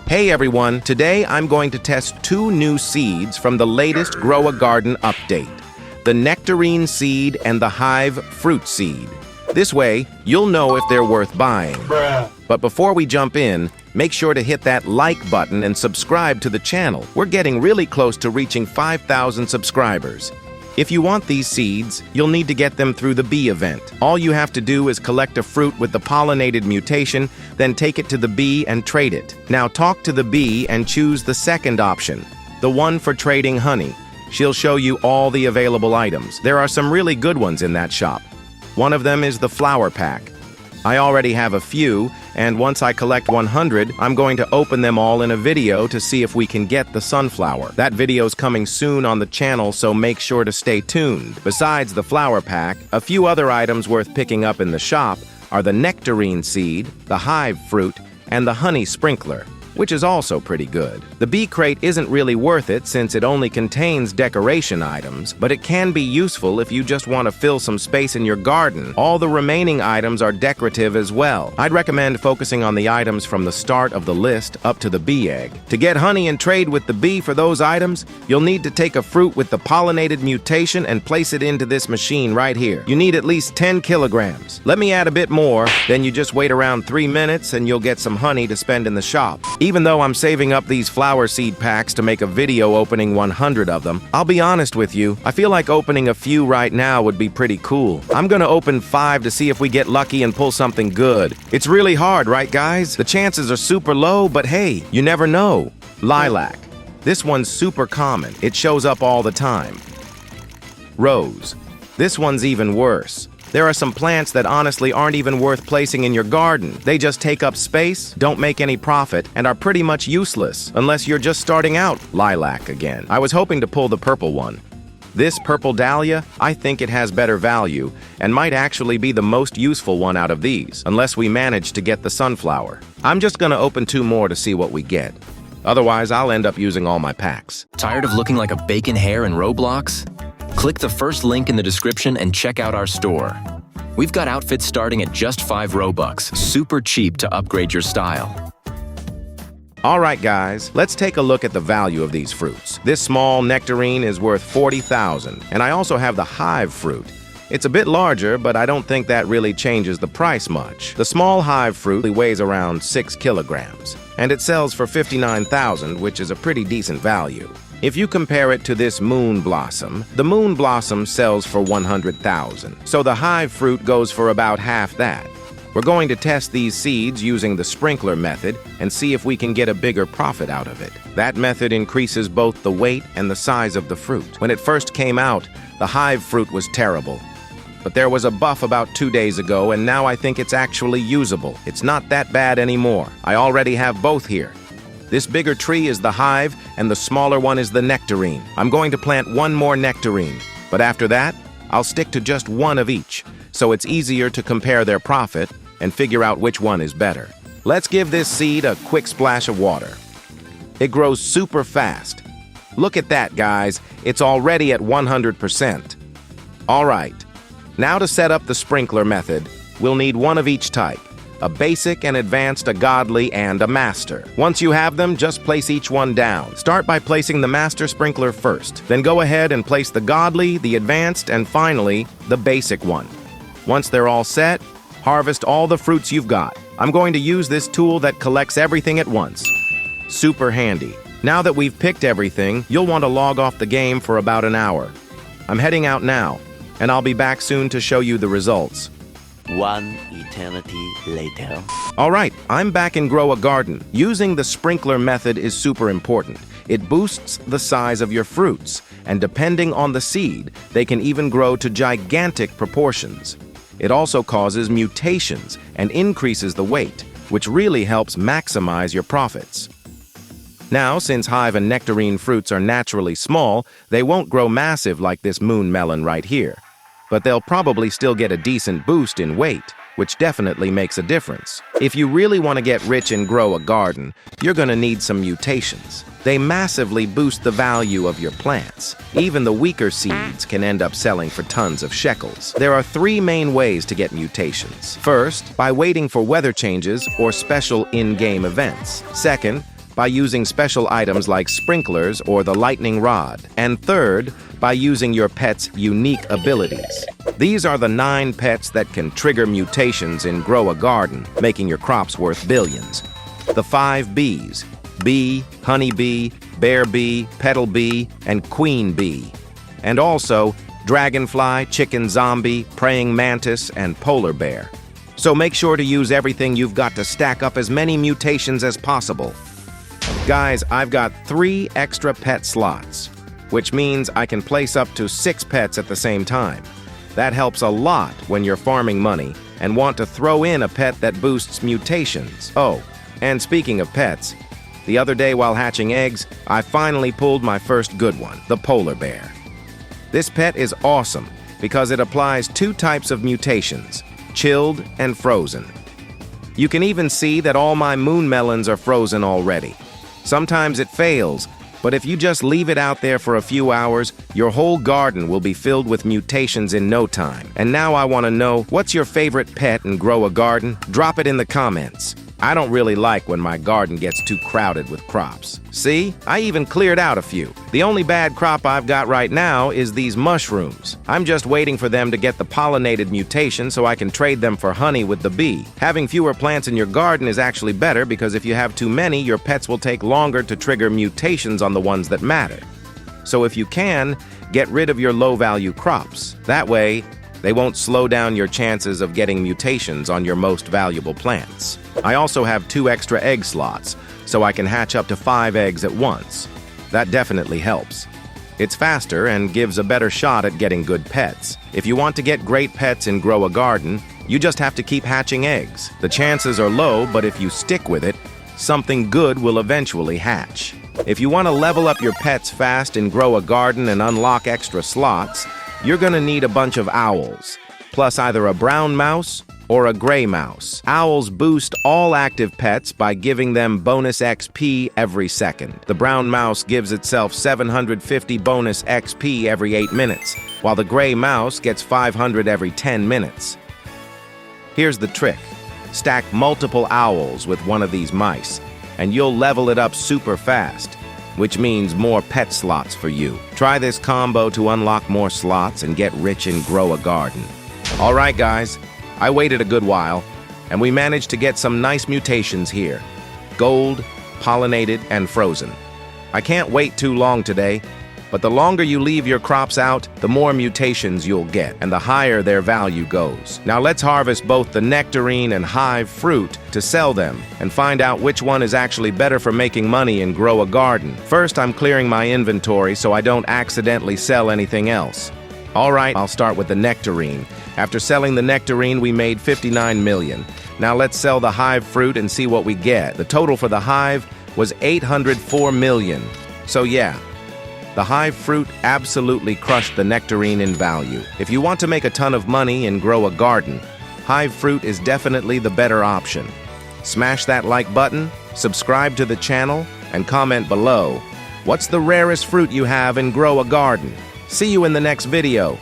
Hey everyone, today I'm going to test two new seeds from the latest Grow a Garden update, the Nectarine seed and the Hive Fruit seed. This way, you'll know if they're worth buying. But before we jump in, make sure to hit that like button and subscribe to the channel. We're getting really close to reaching 5,000 subscribers. If you want these seeds, you'll need to get them through the bee event. All you have to do is collect a fruit with the pollinated mutation, then take it to the bee and trade it. Now talk to the bee and choose the second option, the one for trading honey. She'll show you all the available items. There are some really good ones in that shop. One of them is the flower pack. I already have a few, and once I collect 100, I'm going to open them all in a video to see if we can get the sunflower. That video's coming soon on the channel, so make sure to stay tuned. Besides the flower pack, a few other items worth picking up in the shop are the nectarine seed, the hive fruit, and the honey sprinkler, which is also pretty good. The bee crate isn't really worth it since it only contains decoration items, but it can be useful if you just want to fill some space in your garden. All the remaining items are decorative as well. I'd recommend focusing on the items from the start of the list up to the bee egg. To get honey and trade with the bee for those items, you'll need to take a fruit with the pollinated mutation and place it into this machine right here. You need at least 10 kilograms. Let me add a bit more, then you just wait around 3 minutes and you'll get some honey to spend in the shop. Even though I'm saving up these flower seed packs to make a video opening 100 of them, I'll be honest with you, I feel like opening a few right now would be pretty cool. I'm gonna open 5 to see if we get lucky and pull something good. It's really hard, right guys? The chances are super low, but hey, you never know. Lilac. This one's super common. It shows up all the time. Rose. This one's even worse. There are some plants that honestly aren't even worth placing in your garden. They just take up space, don't make any profit, and are pretty much useless, unless you're just starting out. Lilac again. I was hoping to pull the purple one. This purple dahlia, I think it has better value, and might actually be the most useful one out of these, unless we manage to get the sunflower. I'm just gonna open 2 more to see what we get. Otherwise, I'll end up using all my packs. Tired of looking like a bacon hair in Roblox? Click the first link in the description and check out our store. We've got outfits starting at just 5 Robux, super cheap to upgrade your style. Alright guys, let's take a look at the value of these fruits. This small nectarine is worth 40,000, and I also have the hive fruit. It's a bit larger, but I don't think that really changes the price much. The small hive fruit weighs around 6 kilograms, and it sells for 59,000, which is a pretty decent value. If you compare it to this moon blossom, the moon blossom sells for 100,000, so the hive fruit goes for about half that. We're going to test these seeds using the sprinkler method and see if we can get a bigger profit out of it. That method increases both the weight and the size of the fruit. When it first came out, the hive fruit was terrible. But there was a buff about 2 days ago, and now I think it's actually usable. It's not that bad anymore. I already have both here. This bigger tree is the hive, and the smaller one is the nectarine. I'm going to plant 1 more nectarine, but after that, I'll stick to just 1 of each, so it's easier to compare their profit and figure out which one is better. Let's give this seed a quick splash of water. It grows super fast. Look at that, guys. It's already at 100%. All right. Now to set up the sprinkler method, we'll need 1 of each type. A basic, an advanced, a godly, and a master. Once you have them, just place each one down. Start by placing the master sprinkler first. Then go ahead and place the godly, the advanced, and finally, the basic one. Once they're all set, harvest all the fruits you've got. I'm going to use this tool that collects everything at once. Super handy. Now that we've picked everything, you'll want to log off the game for about an hour. I'm heading out now, and I'll be back soon to show you the results. 1 eternity later. All right, I'm back in Grow a Garden. Using the sprinkler method is super important. It boosts the size of your fruits, and depending on the seed, they can even grow to gigantic proportions. It also causes mutations and increases the weight, which really helps maximize your profits. Now, since hive and nectarine fruits are naturally small, they won't grow massive like this moon melon right here. But they'll probably still get a decent boost in weight, which definitely makes a difference. If you really want to get rich and grow a garden, you're going to need some mutations. They massively boost the value of your plants. Even the weaker seeds can end up selling for tons of shekels. There are 3 main ways to get mutations. First, by waiting for weather changes or special in-game events. Second, by using special items like sprinklers or the lightning rod. And third, by using your pet's unique abilities. These are the 9 pets that can trigger mutations in Grow a Garden, making your crops worth billions. The 5 bees: bee, honeybee, bear bee, petal bee, and queen bee. And also dragonfly, chicken zombie, praying mantis, and polar bear. So make sure to use everything you've got to stack up as many mutations as possible. Guys, I've got 3 extra pet slots, which means I can place up to 6 pets at the same time. That helps a lot when you're farming money and want to throw in a pet that boosts mutations. Oh, and speaking of pets, the other day while hatching eggs, I finally pulled my first good one, the polar bear. This pet is awesome because it applies 2 types of mutations, chilled and frozen. You can even see that all my moon melons are frozen already. Sometimes it fails, but if you just leave it out there for a few hours, your whole garden will be filled with mutations in no time. And now I want to know, what's your favorite pet and Grow a Garden? Drop it in the comments. I don't really like when my garden gets too crowded with crops. See, I even cleared out a few. The only bad crop I've got right now is these mushrooms. I'm just waiting for them to get the pollinated mutation so I can trade them for honey with the bee. Having fewer plants in your garden is actually better because if you have too many, your pets will take longer to trigger mutations on the ones that matter. So if you can, get rid of your low-value crops. That way, they won't slow down your chances of getting mutations on your most valuable plants. I also have 2 extra egg slots, so I can hatch up to 5 eggs at once. That definitely helps. It's faster and gives a better shot at getting good pets. If you want to get great pets and Grow a Garden, you just have to keep hatching eggs. The chances are low, but if you stick with it, something good will eventually hatch. If you want to level up your pets fast and Grow a Garden and unlock extra slots, you're gonna need a bunch of owls, plus either a brown mouse or a gray mouse. Owls boost all active pets by giving them bonus XP every second. The brown mouse gives itself 750 bonus XP every 8 minutes, while the gray mouse gets 500 every 10 minutes. Here's the trick. Stack multiple owls with one of these mice, and you'll level it up super fast, which means more pet slots for you. Try this combo to unlock more slots and get rich and Grow a Garden. All right, guys, I waited a good while, and we managed to get some nice mutations here. Gold, pollinated, and frozen. I can't wait too long today, but the longer you leave your crops out, the more mutations you'll get, and the higher their value goes. Now let's harvest both the Nectarine and Hive Fruit to sell them, and find out which one is actually better for making money and Grow a Garden. First, I'm clearing my inventory so I don't accidentally sell anything else. All right, I'll start with the Nectarine. After selling the Nectarine, we made 59 million. Now let's sell the Hive Fruit and see what we get. The total for the Hive was 804 million. So yeah, the Hive Fruit absolutely crushed the Nectarine in value. If you want to make a ton of money and Grow a Garden, Hive Fruit is definitely the better option. Smash that like button, subscribe to the channel, and comment below, what's the rarest fruit you have and Grow a Garden? See you in the next video.